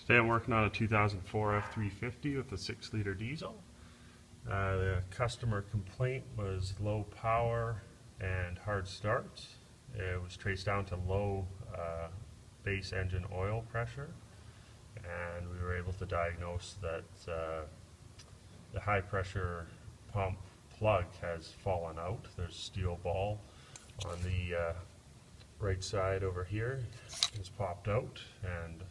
Today I'm working on a 2004 F350 with a 6-liter diesel. The customer complaint was low power and hard starts. It was traced down to low base engine oil pressure, and we were able to diagnose that the high pressure pump plug has fallen out. There's a steel ball on the right side over here. It's popped out, and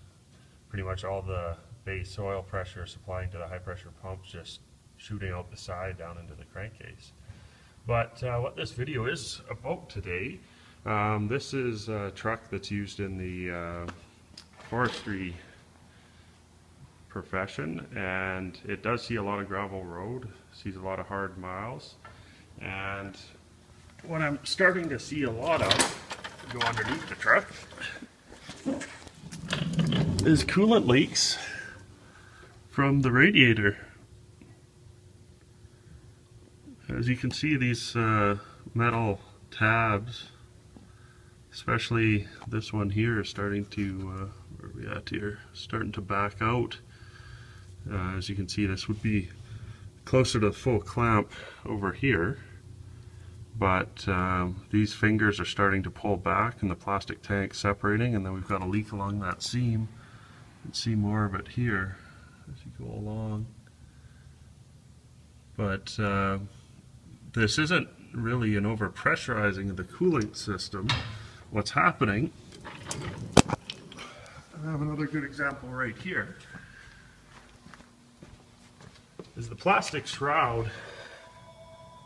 pretty much all the base oil pressure supplying to the high pressure pumps just shooting out the side down into the crankcase. But what this video is about today, this is a truck that's used in the forestry profession, and it does see a lot of gravel road, sees a lot of hard miles, and what I'm starting to see a lot of go underneath the truck is coolant leaks from the radiator. As you can see, these metal tabs, especially this one here, is starting to where are we at here? Starting to back out. As you can see, this would be closer to the full clamp over here, but these fingers are starting to pull back and the plastic tank separating, and then we've got a leak along that seam. You can see more of it here as you go along. But this isn't really an overpressurizing of the cooling system. What's happening, I have another good example right here, is the plastic shroud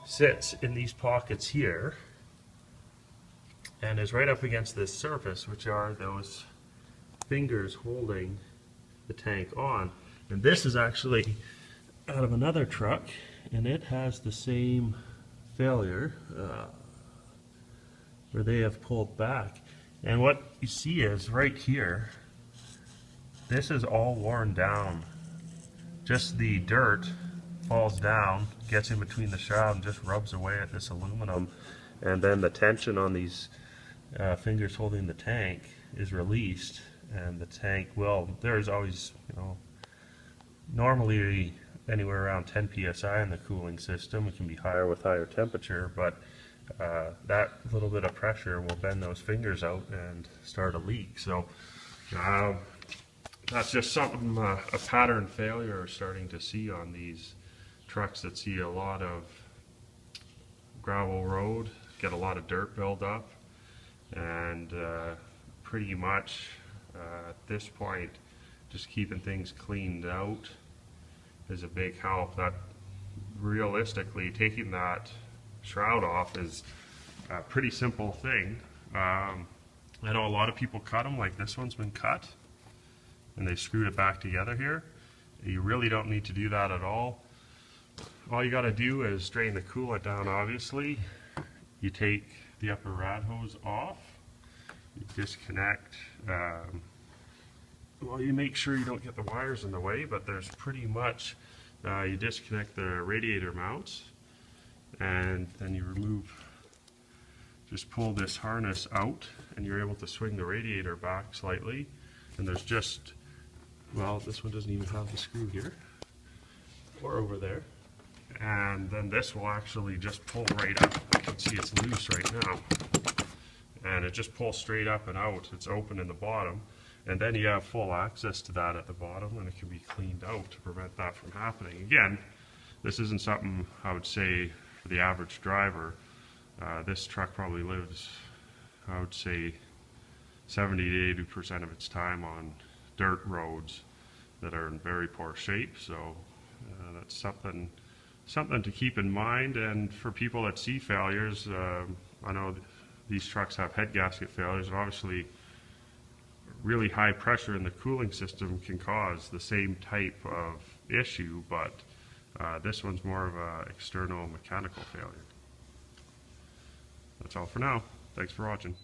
sits in these pockets here and is right up against this surface, which are those fingers holding the tank on. And this is actually out of another truck, and it has the same failure where they have pulled back. And what you see is right here, this is all worn down. Just the dirt falls down, gets in between the shroud, and just rubs away at this aluminum, and then the tension on these fingers holding the tank is released, and the tank will, there's always, normally anywhere around 10 psi in the cooling system. It can be higher with higher temperature, but that little bit of pressure will bend those fingers out and start a leak. So that's just something, a pattern failure we're starting to see on these trucks that see a lot of gravel road, get a lot of dirt build up, and pretty much at this point just keeping things cleaned out is a big help. That realistically, taking that shroud off is a pretty simple thing. I know a lot of people cut them, like this one's been cut and they screwed it back together here. You really don't need to do that at all. All you got to do is drain the coolant down, obviously. You take the upper rad hose off, you disconnect, well, you make sure you don't get the wires in the way, but there's pretty much, you disconnect the radiator mounts, and then you remove, just pull this harness out, and you're able to swing the radiator back slightly. And there's just, well, this one doesn't even have the screw here, or over there. And then this will actually just pull right up. You can see it's loose right now. And it just pulls straight up and out. It's open in the bottom. And then you have full access to that at the bottom, and it can be cleaned out to prevent that from happening. Again, this isn't something I would say for the average driver. This truck probably lives, I would say, 70 to 80% of its time on dirt roads that are in very poor shape. So that's something to keep in mind. And for people that see failures, I know these trucks have head gasket failures, and obviously really high pressure in the cooling system can cause the same type of issue, but this one's more of an external mechanical failure. That's all for now. Thanks for watching.